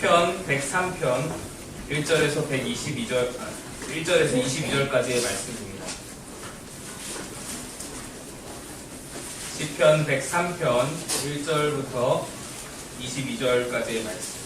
시편 103편 1절에서 22절까지의 말씀입니다. 시편 103편 1절부터 22절까지의 말씀.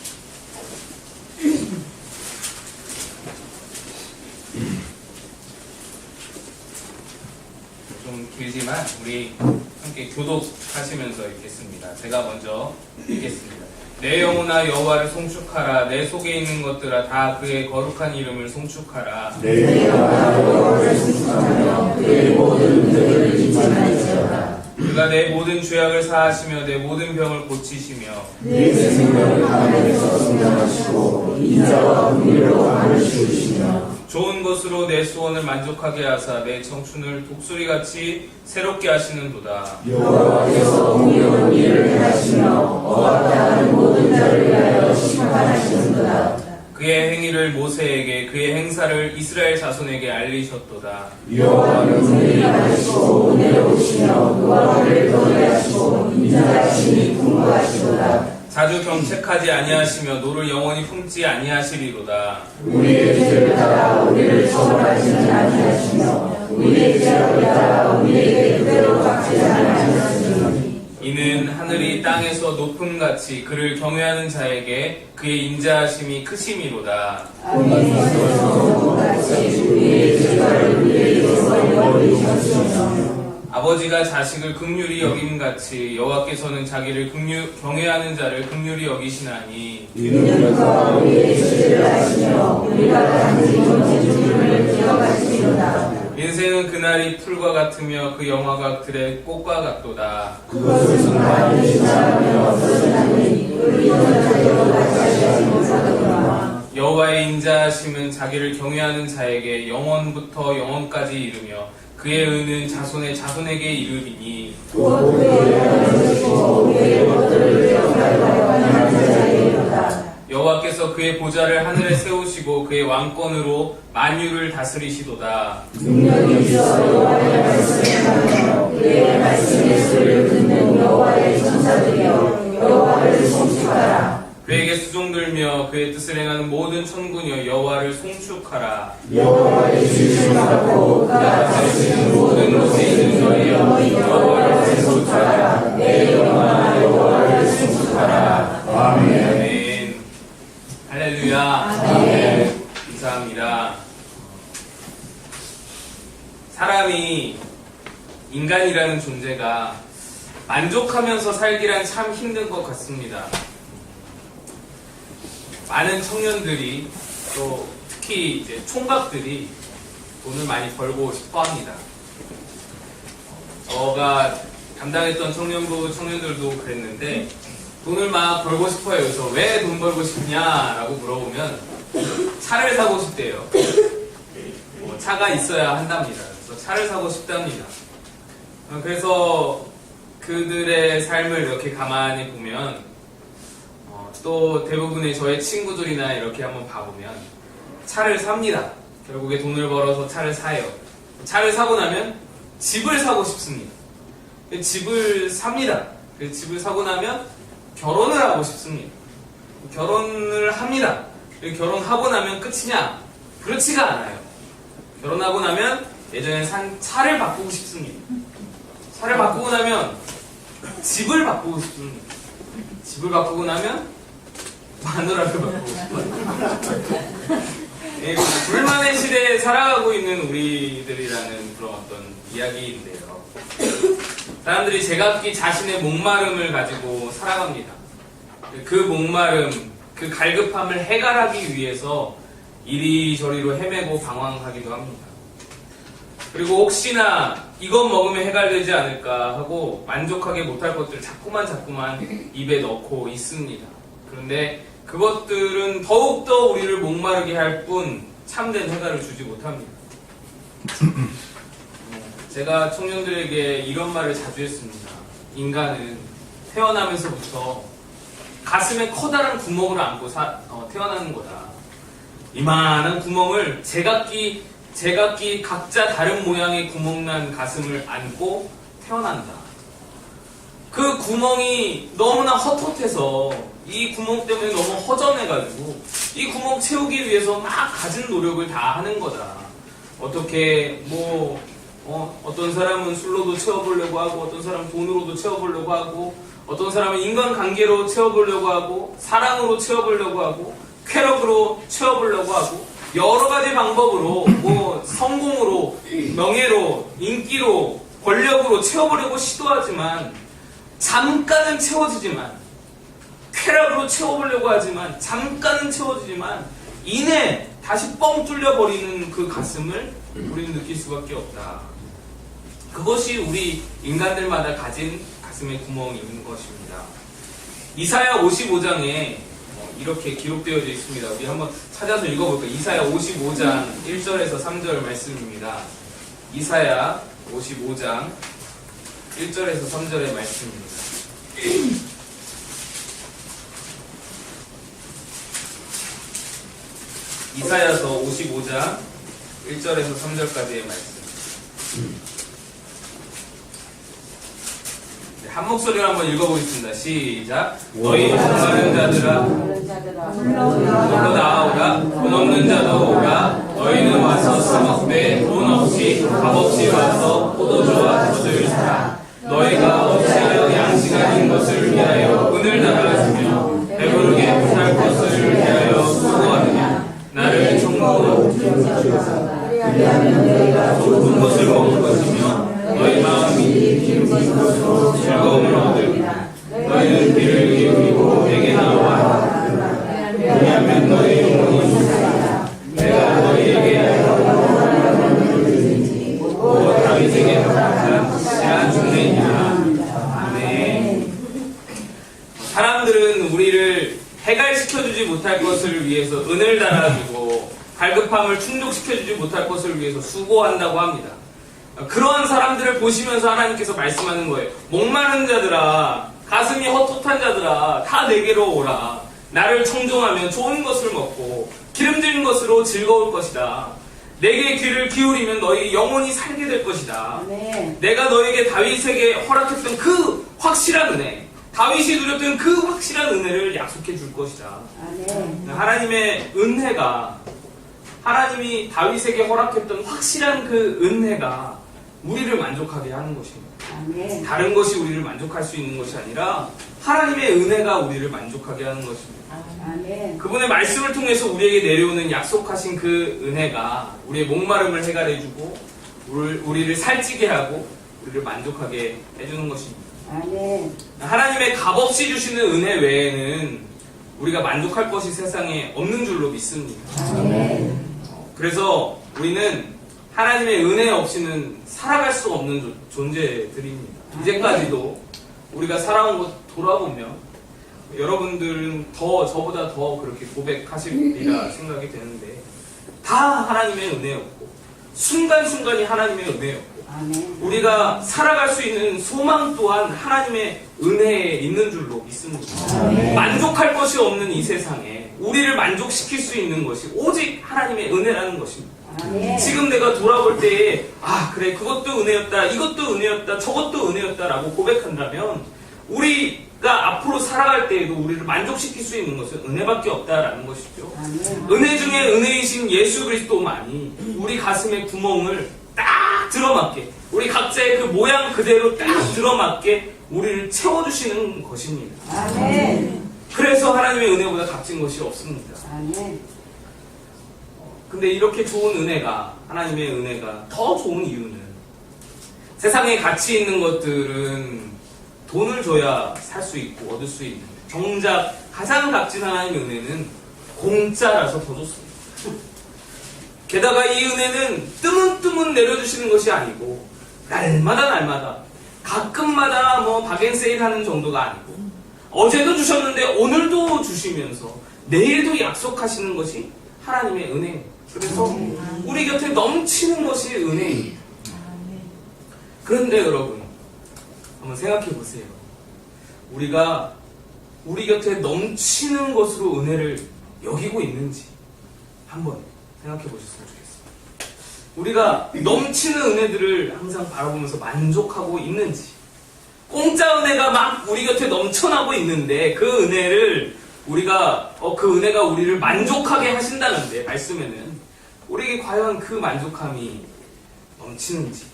좀 길지만 우리 함께 교독하시면서 읽겠습니다. 제가 먼저 읽겠습니다. 내 영혼아 여호와를 송축하라. 내 속에 있는 것들아 다 그의 거룩한 이름을 송축하라. 내 영혼아 여호와를 송축하며 그의 모든 은혜를 칭찬할지어다. 그가 내 모든 죄악을 사하시며 내 모든 병을 고치시며 내 생명을 하나님께서 성장하시고 인자와 긍휼로 하늘 씌우시며 좋은 것으로 내 소원을 만족하게 하사 내 청춘을 독수리같이 새롭게 하시는도다. 여호와께서 공의로운 일을 행하시며 억압다 하는 모든 자를 위하여 심판하시는도다. 그의 행위를 모세에게 그의 행사를 이스라엘 자손에게 알리셨도다. 여호와는 은혜를 많으시고 은혜로우시며 노하기를 더디하시고 인자하심이 풍부하시도다. 자주 경책하지 아니하시며 노를 영원히 품지 아니하시리로다. 우리의 죄를 따라 우리를 처벌하지는 아니하시며 우리의 죄악을 따라 우리에게 그대로 갚지 아니하시니 이는 하늘이 땅에서 높음같이 그를 경외하는 자에게 그의 인자하심이 크심이로다. 하나님께서 같이 우리의 죄를 우리에게서 멀리 하시며 아버지가 자식을 긍휼히 여김같이 여호와께서는 자기를 경외하는 자를 긍휼히 여기시나니 이는 그가 우리의 죄를 아시며 우리가 단지 존재주님을 기억하시리로다. 인생은 그날이 풀과 같으며 그 영화가 들의 꽃과 같도다. 그것을 순간 인사하며 벗어나니 우리 전자대로 다시 못하더라. 여호와의 인자하심은 자기를 경외하는 자에게 영원부터 영원까지 이르며 그의 의는 자손의 자손에게 이르리니 곧 그의 하나님이시고 우리의 것들을 기억하여 하나님 자에게 이르다. 여호와께서 그의 보좌를 하늘에 세우시고 그의 왕권으로 만유를 다스리시도다. 능력이 있어 여호와의 말씀을 하며 그의 말씀의 소리를 듣는 여호와의 천사들이여 여호와를 송축하라. 그에게 수종들며 그의 뜻을 행하는 모든 천군이여 여호와를 송축하라. 여호와의 주심을 받고 그가 다스리는 모든 곳에 있는 너희여 여호와를 송축하라. 내 영혼아 여호와를 송축하라. 아멘. 아멘. 할렐루야. 아멘. 감사합니다. 사람이 인간이라는 존재가 만족하면서 살기란 참 힘든 것 같습니다. 많은 청년들이 또 특히 이제 총각들이 돈을 많이 벌고 싶어 합니다. 저가 담당했던 청년부 청년들도 그랬는데 돈을 막 벌고 싶어요. 그래서 왜 돈 벌고 싶냐라고 물어보면 차를 사고 싶대요. 차가 있어야 한답니다. 그래서 차를 사고 싶답니다. 그래서 그들의 삶을 이렇게 가만히 보면 또 대부분의 저의 친구들이나 이렇게 한번 봐보면 차를 삽니다. 결국에 돈을 벌어서 차를 사요. 차를 사고 나면 집을 사고 싶습니다. 집을 삽니다. 집을 사고 나면 결혼을 하고 싶습니다. 결혼을 합니다. 결혼하고 나면 끝이냐? 그렇지가 않아요. 결혼하고 나면 예전에 산 차를 바꾸고 싶습니다. 차를 바꾸고 나면 집을 바꾸고 싶습니다. 집을 바꾸고 나면 마누라를 바꾸고 싶어요. 불만의 시대에 살아가고 있는 우리들이라는 그런 어떤 이야기인데요. 사람들이 제각기 자신의 목마름을 가지고 살아갑니다. 그 목마름, 그 갈급함을 해결하기 위해서 이리저리로 헤매고 방황하기도 합니다. 그리고 혹시나 이것 먹으면 해결되지 않을까 하고 만족하게 못할 것들 자꾸만 입에 넣고 있습니다. 그런데 그것들은 더욱더 우리를 목마르게 할 뿐 참된 해결을 주지 못합니다. 제가 청년들에게 이런 말을 자주 했습니다. 인간은 태어나면서부터 가슴에 커다란 구멍을 안고 태어나는 거다. 이만한 구멍을 제각기 각자 다른 모양의 구멍난 가슴을 안고 태어난다. 그 구멍이 너무나 헛헛해서 이 구멍 때문에 너무 허전해가지고 이 구멍 채우기 위해서 막 가진 노력을 다 하는 거다. 어떻게 어떤 사람은 술로도 채워보려고 하고, 어떤 사람은 돈으로도 채워보려고 하고, 어떤 사람은 인간관계로 채워보려고 하고, 사랑으로 채워보려고 하고, 쾌락으로 채워보려고 하고, 여러 가지 방법으로 성공으로, 명예로, 인기로, 권력으로 채워보려고 시도하지만 잠깐은 채워지지만, 쾌락으로 채워보려고 하지만 잠깐은 채워지지만 이내 다시 뻥 뚫려버리는 그 가슴을 우리는 느낄 수밖에 없다. 그것이 우리 인간들마다 가진 가슴의 구멍인 것입니다. 이사야 55장에 이렇게 기록되어져 있습니다. 우리 한번 찾아서 읽어볼까요? 이사야 55장 1절에서 3절 말씀입니다. 이사야 55장 1절에서 3절의 말씀입니다. 이사야서 55장 1절에서 3절까지의 말씀. 한 목소리로 한번 읽어보겠습니다. 시작. 너희 목마른 자들아 물러 나오라. 돈 없는 자도 오라. 너희는 와서 써먹되 돈 없이 값없이 와서 포도주와 젖을 사라. 너희가 어찌하여 양식 아닌 것을 위하여 은을 달아주며 배부르게 살 것을 위하여 수고하느냐. 나를 청구로 좋은 것을 먹을 것이며 너희 마음이 기쁜 것으로 즐거움을 얻으리라. 너희는 귀를 기울이고 내게 나와. 왜냐하면 너희 영혼이 살리라. 내가 너희에게 곧 다윗에게 허락한 확실한 준례이니라. 아멘. 사람들은 우리를 해갈시켜주지 못할 것을 위해서 은을 달아주고 갈급함을 충족시켜주지 못할 것을 위해서 수고한다고 합니다. 그러한 사람들을 보시면서 하나님께서 말씀하는 거예요. 목마른 자들아, 가슴이 헛헛한 자들아, 다 내게로 오라. 나를 청종하면 좋은 것을 먹고 기름진 것으로 즐거울 것이다. 내게 귀를 기울이면 너희 영혼이 살게 될 것이다. 네. 내가 너에게 다윗에게 허락했던 그 확실한 은혜, 다윗이 누렸던 그 확실한 은혜를 약속해 줄 것이다. 네. 하나님의 은혜가, 하나님이 다윗에게 허락했던 확실한 그 은혜가 우리를 만족하게 하는 것입니다. 네. 다른 것이 우리를 만족할 수 있는 것이 아니라 하나님의 은혜가 우리를 만족하게 하는 것입니다. 네. 그분의 말씀을 통해서 우리에게 내려오는 약속하신 그 은혜가 우리의 목마름을 해결해주고 우리를 살찌게 하고 우리를 만족하게 해주는 것입니다. 네. 하나님의 값없이 주시는 은혜 외에는 우리가 만족할 것이 세상에 없는 줄로 믿습니다. 네. 그래서 우리는 하나님의 은혜 없이는 살아갈 수 없는 존재들입니다. 이제까지도 우리가 살아온 것 돌아보면 여러분들은 저보다 더 그렇게 고백하시리라 생각이 되는데 다 하나님의 은혜였고 순간순간이 하나님의 은혜였고 우리가 살아갈 수 있는 소망 또한 하나님의 은혜에 있는 줄로 믿습니다. 만족할 것이 없는 이 세상에 우리를 만족시킬 수 있는 것이 오직 하나님의 은혜라는 것입니다. 지금 내가 돌아볼 때에 그래 그것도 은혜였다, 이것도 은혜였다, 저것도 은혜였다 라고 고백한다면 우리가 앞으로 살아갈 때에도 우리를 만족시킬 수 있는 것은 은혜밖에 없다라는 것이죠. 은혜 중에 은혜이신 예수 그리스도만이 우리 가슴의 구멍을 딱 들어맞게, 우리 각자의 그 모양 그대로 딱 들어맞게 우리를 채워주시는 것입니다. 그래서 하나님의 은혜보다 값진 것이 없습니다. 근데 이렇게 좋은 은혜가, 하나님의 은혜가 더 좋은 이유는 세상에 가치 있는 것들은 돈을 줘야 살 수 있고 얻을 수 있는데 정작 가장 값진 하나님의 은혜는 공짜라서 더 좋습니다. 게다가 이 은혜는 뜨문뜨문 내려주시는 것이 아니고 날마다 가끔마다 박앤세일 하는 정도가 아니고 어제도 주셨는데 오늘도 주시면서 내일도 약속하시는 것이 하나님의 은혜입니다. 그래서 우리 곁에 넘치는 것이 은혜입니다. 그런데 여러분 한번 생각해 보세요. 우리가 우리 곁에 넘치는 것으로 은혜를 여기고 있는지 한번 생각해 보셨으면 좋겠습니다. 우리가 넘치는 은혜들을 항상 바라보면서 만족하고 있는지, 공짜 은혜가 막 우리 곁에 넘쳐나고 있는데 그 은혜를 우리가 그 은혜가 우리를 만족하게 하신다는데 말씀에는 우리에게 과연 그 만족함이 넘치는지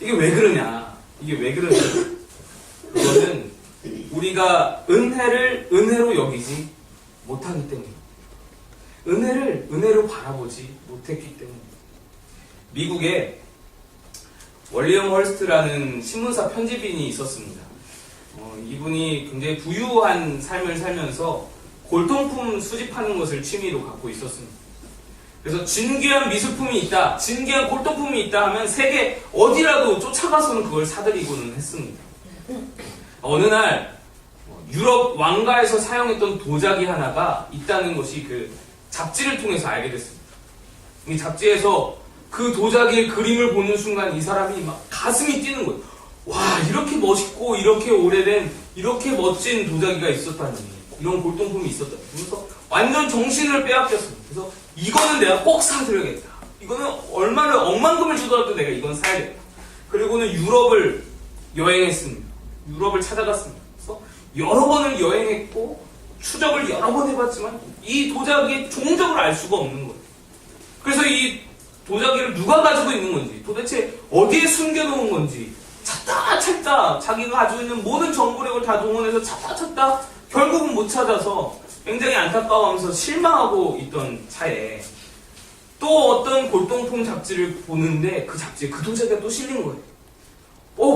이게 왜 그러냐? 이게 왜 그러냐? 그거는 우리가 은혜를 은혜로 여기지 못하기 때문입니다. 은혜를 은혜로 바라보지 못했기 때문입니다. 미국에 월리엄 헐스트라는 신문사 편집인이 있었습니다. 이분이 굉장히 부유한 삶을 살면서 골동품 수집하는 것을 취미로 갖고 있었습니다. 그래서 진귀한 미술품이 있다, 진귀한 골동품이 있다 하면 세계 어디라도 쫓아가서는 그걸 사들이고는 했습니다. 어느 날 유럽 왕가에서 사용했던 도자기 하나가 있다는 것이 그 잡지를 통해서 알게 됐습니다. 이 잡지에서 그 도자기의 그림을 보는 순간 이 사람이 막 가슴이 뛰는 거예요. 와, 이렇게 멋있고 이렇게 오래된 이렇게 멋진 도자기가 있었다니, 이런 골동품이 있었다니. 그래서 완전 정신을 빼앗겼습니다. 그래서 이거는 내가 꼭 사드려야겠다. 이거는 얼마나 억만금을 주더라도 내가 이건 사야겠다. 그리고는 유럽을 여행했습니다. 유럽을 찾아갔습니다. 그래서 여러 번을 여행했고 추적을 여러 번 해봤지만 이 도자기의 종적을 알 수가 없는 거예요. 그래서 이 도자기를 누가 가지고 있는 건지, 도대체 어디에 숨겨놓은 건지 찾다 자기가 가지고 있는 모든 정보력을 다 동원해서 찾다 결국은 못 찾아서 굉장히 안타까워하면서 실망하고 있던 차에 또 어떤 골동품 잡지를 보는데 그 잡지에 그 도자기가 또 실린 거예요.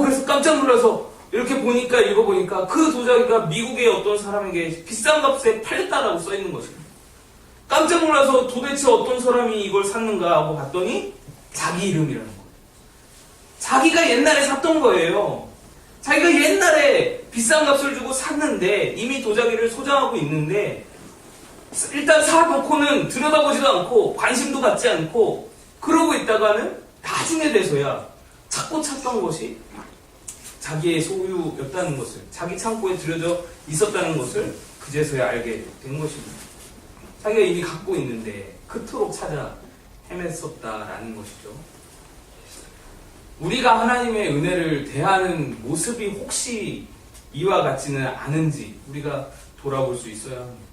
그래서 깜짝 놀라서 이렇게 읽어보니까 그 도자기가 미국의 어떤 사람에게 비싼 값에 팔렸다라고 써있는 것입니다. 깜짝 놀라서 도대체 어떤 사람이 이걸 샀는가 하고 봤더니 자기 이름이라는 거예요. 자기가 옛날에 샀던 거예요. 자기가 옛날에 비싼 값을 주고 샀는데 이미 도자기를 소장하고 있는데 일단 사놓고는 들여다보지도 않고 관심도 갖지 않고 그러고 있다가는 나중에 돼서야 찾던 것이 자기의 소유였다는 것을, 자기 창고에 들여져 있었다는 것을 그제서야 알게 된 것입니다. 자기가 이미 갖고 있는데 그토록 찾아 헤맸었다라는 것이죠. 우리가 하나님의 은혜를 대하는 모습이 혹시 이와 같지는 않은지 우리가 돌아볼 수 있어야 합니다.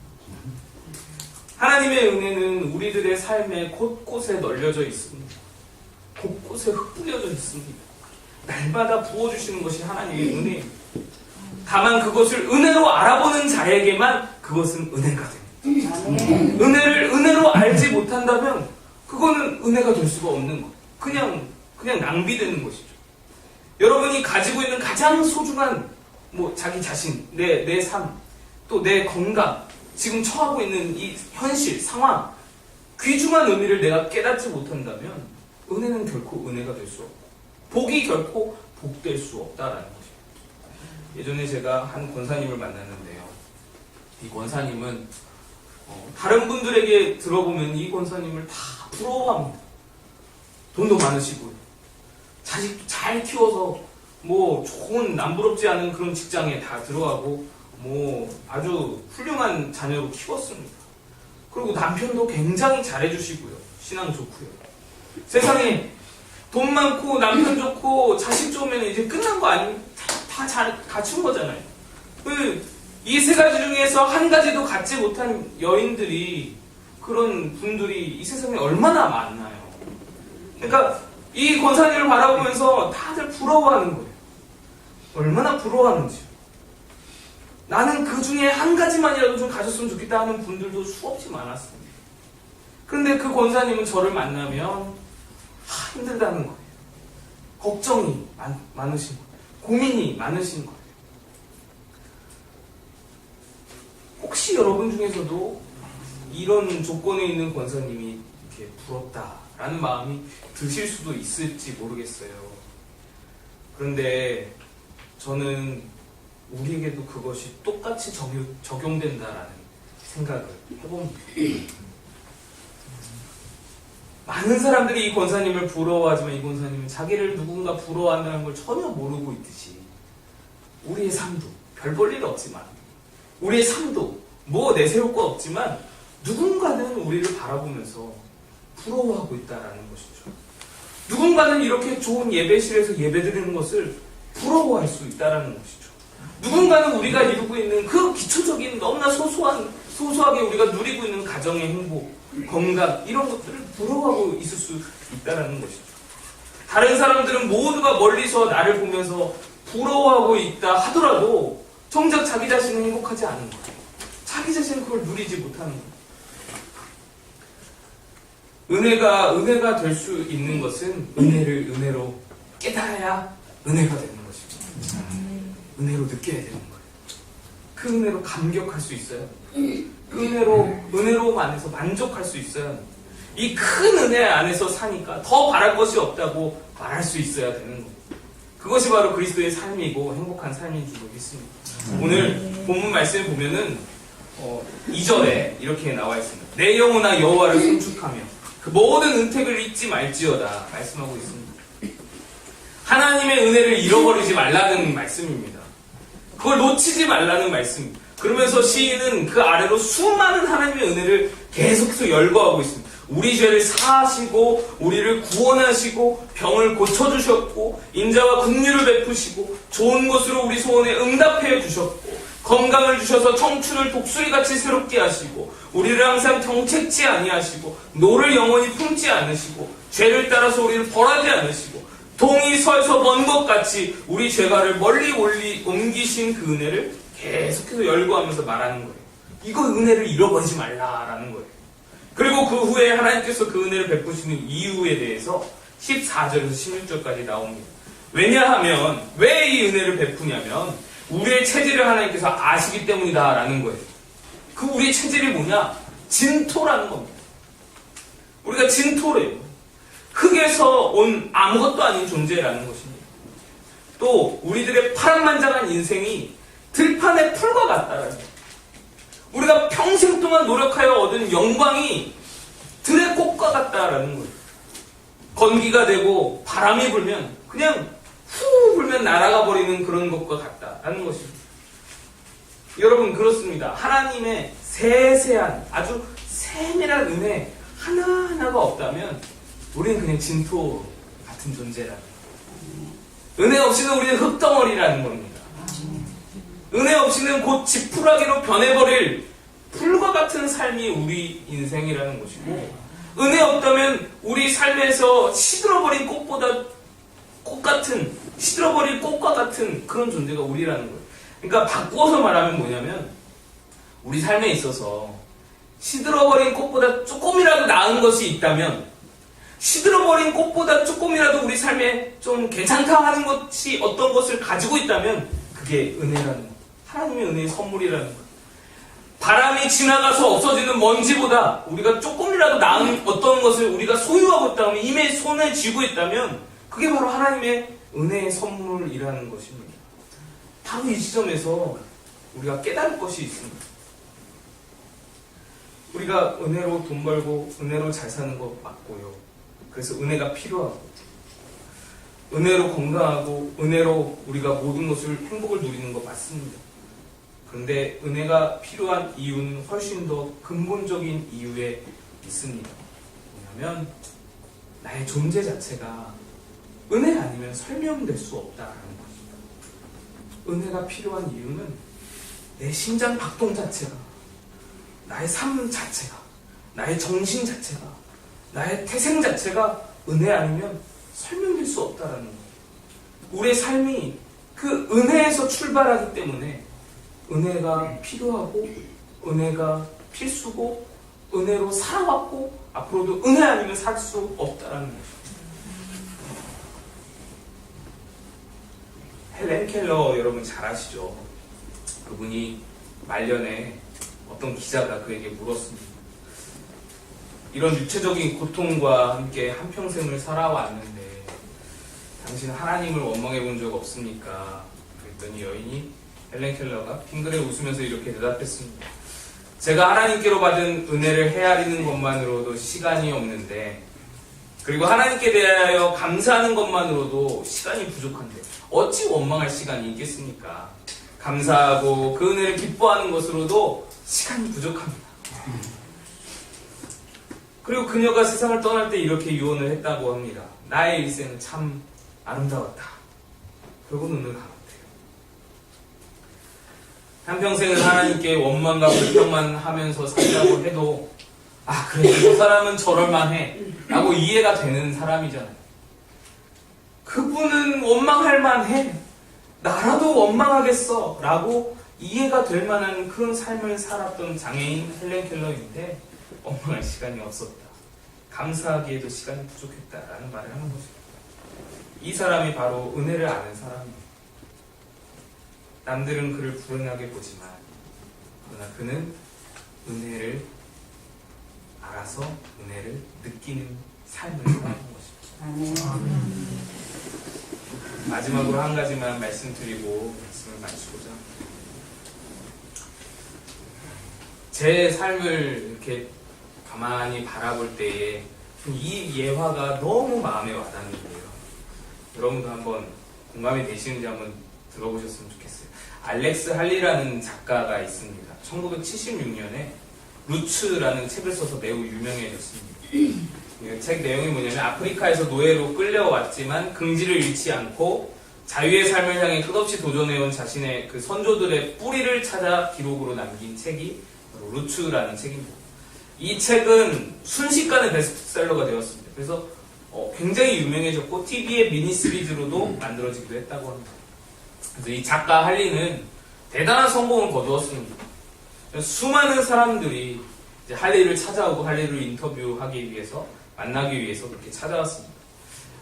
하나님의 은혜는 우리들의 삶에 곳곳에 널려져 있습니다. 곳곳에 흩뿌려져 있습니다. 날마다 부어주시는 것이 하나님의 은혜입니다. 다만 그것을 은혜로 알아보는 자에게만 그것은 은혜가 됩니다. 은혜를 은혜로 알지 못한다면 그거는 은혜가 될 수가 없는 거예요. 그냥 낭비되는 것이죠. 여러분이 가지고 있는 가장 소중한 자기 자신, 내 삶, 또 내 건강, 지금 처하고 있는 이 현실, 상황, 귀중한 의미를 내가 깨닫지 못한다면 은혜는 결코 은혜가 될 수 없고 복이 결코 복될 수 없다라는 것입니다. 예전에 제가 한 권사님을 만났는데요. 이 권사님은 다른 분들에게 들어보면 이 권사님을 다 부러워합니다. 돈도 많으시고요. 자식도 잘 키워서 좋은 남부럽지 않은 그런 직장에 다 들어가고 아주 훌륭한 자녀로 키웠습니다. 그리고 남편도 굉장히 잘해주시고요. 신앙 좋고요. 세상에 돈 많고 남편 좋고 자식 좋으면 이제 끝난 거 아니에요? 다 잘 갖춘 거잖아요. 이 세 가지 중에서 한 가지도 갖지 못한 여인들이, 그런 분들이 이 세상에 얼마나 많나요? 그러니까 이 권사님을 바라보면서 다들 부러워하는 거예요. 얼마나 부러워하는지요. 나는 그 중에 한 가지만이라도 좀 가졌으면 좋겠다 하는 분들도 수없이 많았습니다. 그런데 그 권사님은 저를 만나면 힘들다는 거예요. 걱정이 많으신 거예요. 고민이 많으신 거예요. 혹시 여러분 중에서도 이런 조건에 있는 권사님이 이렇게 부럽다라는 마음이 드실 수도 있을지 모르겠어요. 그런데 저는 우리에게도 그것이 똑같이 적용된다라는 생각을 해봅니다. 많은 사람들이 이 권사님을 부러워하지만 이 권사님은 자기를 누군가 부러워한다는 걸 전혀 모르고 있듯이 우리의 삶도 별 볼 일 없지만, 우리의 삶도 내세울 거 없지만 누군가는 우리를 바라보면서 부러워하고 있다라는 것이죠. 누군가는 이렇게 좋은 예배실에서 예배드리는 것을 부러워할 수 있다는 것이죠. 누군가는 우리가 이루고 있는 그 기초적인 너무나 소소하게 우리가 누리고 있는 가정의 행복, 건강 이런 것들을 부러워하고 있을 수 있다는 것이죠. 다른 사람들은 모두가 멀리서 나를 보면서 부러워하고 있다 하더라도 정작 자기 자신은 행복하지 않은 거예요. 자기 자신은 그걸 누리지 못하는 거예요. 은혜가 될 수 있는 것은 은혜를 은혜로 깨달아야 은혜가 되는 것이죠. 은혜로 느껴야 되는 거예요. 그 은혜로 감격할 수 있어요. 그 은혜로 안에서 만족할 수 있어요. 이 큰 은혜 안에서 사니까 더 바랄 것이 없다고 말할 수 있어야 되는 거예요. 그것이 바로 그리스도의 삶이고 행복한 삶인 줄 믿습니다. 오늘 본문 말씀을 보면은 2절에 이렇게 나와 있습니다. 내 영혼아 여호와를 송축하며 그 모든 은택을 잊지 말지어다 말씀하고 있습니다. 하나님의 은혜를 잃어버리지 말라는 말씀입니다. 그걸 놓치지 말라는 말씀입니다. 그러면서 시인은 그 아래로 수많은 하나님의 은혜를 계속해서 열거하고 있습니다. 우리 죄를 사하시고 우리를 구원하시고 병을 고쳐주셨고 인자와 긍휼을 베푸시고 좋은 것으로 우리 소원에 응답해 주셨고 건강을 주셔서 청춘을 독수리같이 새롭게 하시고 우리를 항상 경책지 아니하시고 노를 영원히 품지 않으시고 죄를 따라서 우리를 벌하지 않으시고 동이 서에서 먼 것 같이 우리 죄가를 멀리 옮기신 그 은혜를 계속해서 열거하면서 말하는 거예요. 이거 은혜를 잃어버리지 말라라는 거예요. 그리고 그 후에 하나님께서 그 은혜를 베푸시는 이유에 대해서 14절에서 16절까지 나옵니다. 왜냐하면 왜 이 은혜를 베푸냐면 우리의 체질을 하나님께서 아시기 때문이다라는 거예요. 그 우리의 체질이 뭐냐? 진토라는 겁니다. 우리가 진토래요. 흙에서 온 아무것도 아닌 존재라는 것입니다. 또 우리들의 파란만장한 인생이 들판의 풀과 같다라는 거예요. 우리가 평생 동안 노력하여 얻은 영광이 들의 꽃과 같다라는 거예요. 건기가 되고 바람이 불면 그냥 후 불면 날아가 버리는 그런 것과 같다라는 것입니다. 여러분 그렇습니다. 하나님의 세세한 아주 세밀한 은혜 하나하나가 없다면 우리는 그냥 진토 같은 존재라는 거예요. 은혜 없이는 우리는 흙덩어리라는 겁니다. 은혜 없이는 곧 지푸라기로 변해버릴 풀과 같은 삶이 우리 인생이라는 것이고 은혜 없다면 우리 삶에서 시들어버린 시들어버릴 꽃과 같은 그런 존재가 우리라는 거예요. 그러니까 바꾸어서 말하면 뭐냐면 우리 삶에 있어서 시들어버린 꽃보다 조금이라도 나은 것이 있다면 시들어버린 꽃보다 조금이라도 우리 삶에 좀 괜찮다 하는 것이 어떤 것을 가지고 있다면 그게 은혜라는 거예요. 하나님의 은혜의 선물이라는 거예요. 바람이 지나가서 없어지는 먼지보다 우리가 조금이라도 나은 어떤 것을 우리가 소유하고 있다면 이미 손에 쥐고 있다면 그게 바로 하나님의 은혜의 선물이라는 것입니다. 바로 이 지점에서 우리가 깨달을 것이 있습니다. 우리가 은혜로 돈 벌고 은혜로 잘 사는 거 맞고요. 그래서 은혜가 필요하고 은혜로 건강하고 은혜로 우리가 모든 것을 행복을 누리는 거 맞습니다. 그런데 은혜가 필요한 이유는 훨씬 더 근본적인 이유에 있습니다. 뭐냐면 나의 존재 자체가 은혜 아니면 설명될 수 없다는 것입니다. 은혜가 필요한 이유는 내 심장 박동 자체가 나의 삶 자체가 나의 정신 자체가 나의 태생 자체가 은혜 아니면 설명될 수 없다는 거예요. 우리의 삶이 그 은혜에서 출발하기 때문에 은혜가 필요하고 은혜가 필수고 은혜로 살아왔고 앞으로도 은혜 아니면 살 수 없다는 거죠. 헬렌 켈러 여러분 잘 아시죠? 그분이 말년에 어떤 기자가 그에게 물었습니다. 이런 육체적인 고통과 함께 한평생을 살아왔는데 당신은 하나님을 원망해 본 적 없습니까? 그랬더니 여인이 헬렌 켈러가 빙그레 웃으면서 이렇게 대답했습니다. 제가 하나님께로 받은 은혜를 헤아리는 것만으로도 시간이 없는데 그리고 하나님께 대하여 감사하는 것만으로도 시간이 부족한데 어찌 원망할 시간이 있겠습니까? 감사하고 그 은혜를 기뻐하는 것으로도 시간이 부족합니다. 그리고 그녀가 세상을 떠날 때 이렇게 유언을 했다고 합니다. 나의 일생은 참 아름다웠다. 결국 눈을 감았대요. 한평생을 하나님께 원망과 불평만 하면서 살자고 해도 그래 저 사람은 저럴만해 라고 이해가 되는 사람이잖아요. 그분은 원망할 만해. 나라도 원망하겠어 라고 이해가 될 만한 그런 삶을 살았던 장애인 헬렌 켈러인데 원망할 시간이 없었다. 감사하기에도 시간이 부족했다라는 말을 하는 거죠. 이 사람이 바로 은혜를 아는 사람입니다. 남들은 그를 불행하게 보지만 그러나 그는 은혜를 알아서 은혜를 느끼는 삶을 살아가는 것입니다. 마지막으로 한 가지만 말씀드리고 말씀을 마치고자 합니다. 제 삶을 이렇게 가만히 바라볼 때에 이 예화가 너무 마음에 와닿는데요. 여러분도 한번 공감이 되시는지 한번 들어보셨으면 좋겠어요. 알렉스 할리라는 작가가 있습니다. 1976년에 루츠라는 책을 써서 매우 유명해졌습니다. 이 책 내용이 뭐냐면 아프리카에서 노예로 끌려왔지만 긍지를 잃지 않고 자유의 삶을 향해 끝없이 도전해온 자신의 그 선조들의 뿌리를 찾아 기록으로 남긴 책이 바로 루츠라는 책입니다. 이 책은 순식간에 베스트셀러가 되었습니다. 그래서 굉장히 유명해졌고 TV의 미니시리즈로도 만들어지기도 했다고 합니다. 그래서 이 작가 할리는 대단한 성공을 거두었습니다. 수많은 사람들이 이제 할리를 찾아오고 할리를 인터뷰하기 위해서 만나기 위해서 그렇게 찾아왔습니다.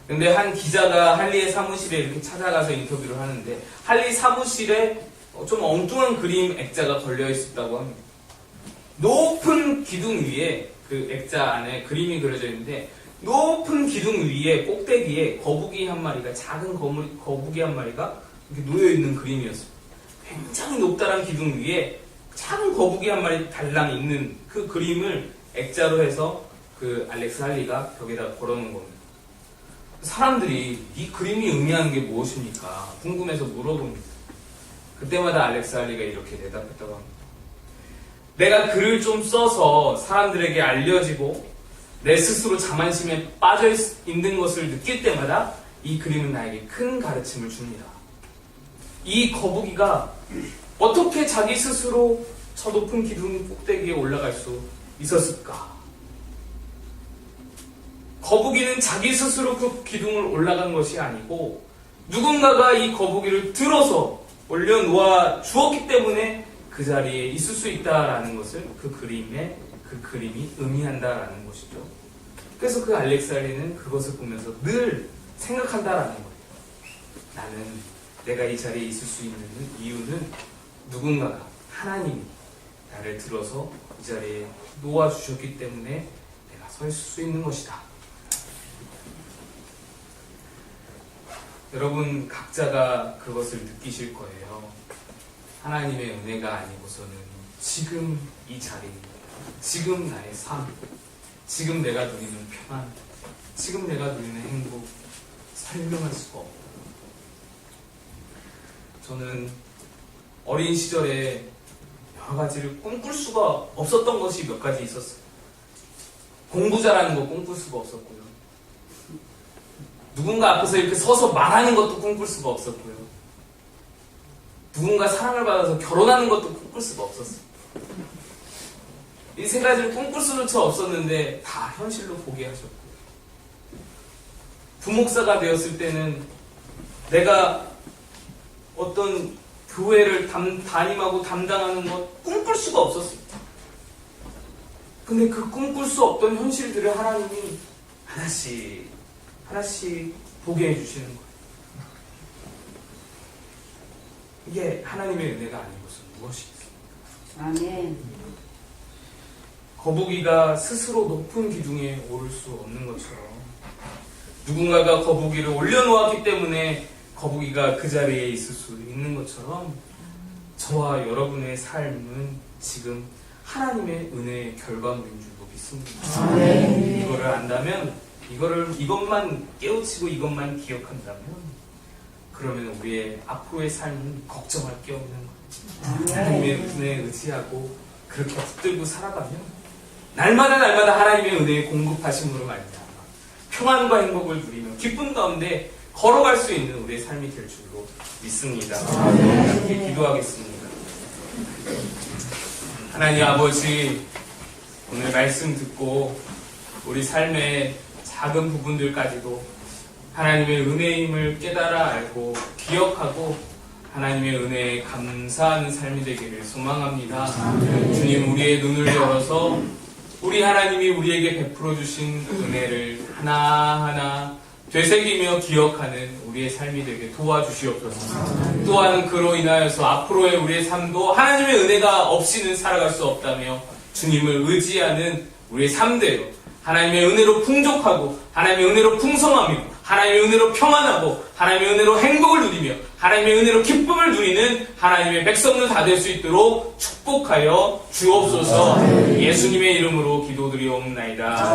근데 한 기자가 할리의 사무실에 이렇게 찾아가서 인터뷰를 하는데 할리 사무실에 좀 엉뚱한 그림 액자가 걸려 있었다고 합니다. 높은 기둥 위에 그 액자 안에 그림이 그려져 있는데 높은 기둥 위에 꼭대기에 거북이 한 마리가 작은 거북이 한 마리가 이렇게 놓여 있는 그림이었습니다. 굉장히 높다란 기둥 위에 작은 거북이 한 마리 달랑 있는 그 그림을 액자로 해서 그 알렉스 할리가 벽에다 걸어놓은 겁니다. 사람들이 이 그림이 의미하는 게 무엇입니까? 궁금해서 물어봅니다. 그때마다 알렉스 할리가 이렇게 대답했다고 합니다. 내가 글을 좀 써서 사람들에게 알려지고 내 스스로 자만심에 빠져 있는 것을 느낄 때마다 이 그림은 나에게 큰 가르침을 줍니다. 이 거북이가 어떻게 자기 스스로 저 높은 기둥 꼭대기에 올라갈 수 있었을까? 거북이는 자기 스스로 그 기둥을 올라간 것이 아니고 누군가가 이 거북이를 들어서 올려놓아 주었기 때문에 그 자리에 있을 수 있다라는 것을 그 그림이 의미한다라는 것이죠. 그래서 그 알렉스 할리는 그것을 보면서 늘 생각한다라는 거예요. 나는 내가 이 자리에 있을 수 있는 이유는 누군가가 하나님이 나를 들어서 이 자리에 놓아주셨기 때문에 내가 서 있을 수 있는 것이다. 여러분 각자가 그것을 느끼실 거예요. 하나님의 은혜가 아니고서는 지금 이 자리, 지금 나의 삶, 지금 내가 누리는 평안, 지금 내가 누리는 행복 설명할 수가 없다. 저는 어린 시절에 여러 가지를 꿈꿀 수가 없었던 것이 몇 가지 있었어요. 공부 잘하는 거 꿈꿀 수가 없었고요. 누군가 앞에서 이렇게 서서 말하는 것도 꿈꿀 수가 없었고요. 누군가 사랑을 받아서 결혼하는 것도 꿈꿀 수가 없었어요. 이 세 가지를 꿈꿀 수조차 없었는데 다 현실로 보게 하셨고요. 부목사가 되었을 때는 내가 어떤 교회를 담임하고 담당하는 것 꿈꿀 수가 없었습니다. 근데 그 꿈꿀 수 없던 현실들을 하나님이 하나씩 보게 해주시는 거예요. 이게 하나님의 은혜가 아니고서 무엇이 있습니까? 아멘. 거북이가 스스로 높은 기둥에 오를 수 없는 것처럼 누군가가 거북이를 올려놓았기 때문에 거북이가 그 자리에 있을 수 있는 것처럼 저와 여러분의 삶은 지금 하나님의 은혜의 결과물인 줄로 믿습니다. 아멘. 이거를 안다면 이것만 깨우치고 이것만 기억한다면 그러면 우리의 앞으로의 삶은 걱정할 게 없는 거예요. 하나님의 은혜에 의지하고 그렇게 붙들고 살아가면 날마다 하나님의 은혜의 공급하심으로 말미암아 평안과 행복을 누리며 기쁨 가운데 걸어갈 수 있는 우리의 삶이 될 줄로 믿습니다. 이렇게 기도하겠습니다. 하나님 아버지, 오늘 말씀 듣고 우리 삶의 작은 부분들까지도 하나님의 은혜임을 깨달아 알고 기억하고 하나님의 은혜에 감사하는 삶이 되기를 소망합니다. 주님, 우리의 눈을 열어서 우리 하나님이 우리에게 베풀어 주신 은혜를 하나하나 되새기며 기억하는 우리의 삶이 되게 도와주시옵소서. 또한 그로 인하여서 앞으로의 우리의 삶도 하나님의 은혜가 없이는 살아갈 수 없다며 주님을 의지하는 우리의 삶대로 하나님의 은혜로 풍족하고 하나님의 은혜로 풍성하며 하나님의 은혜로 평안하고 하나님의 은혜로 행복을 누리며 하나님의 은혜로 기쁨을 누리는 하나님의 백성들 다 될 수 있도록 축복하여 주옵소서. 예수님의 이름으로 기도드리옵나이다.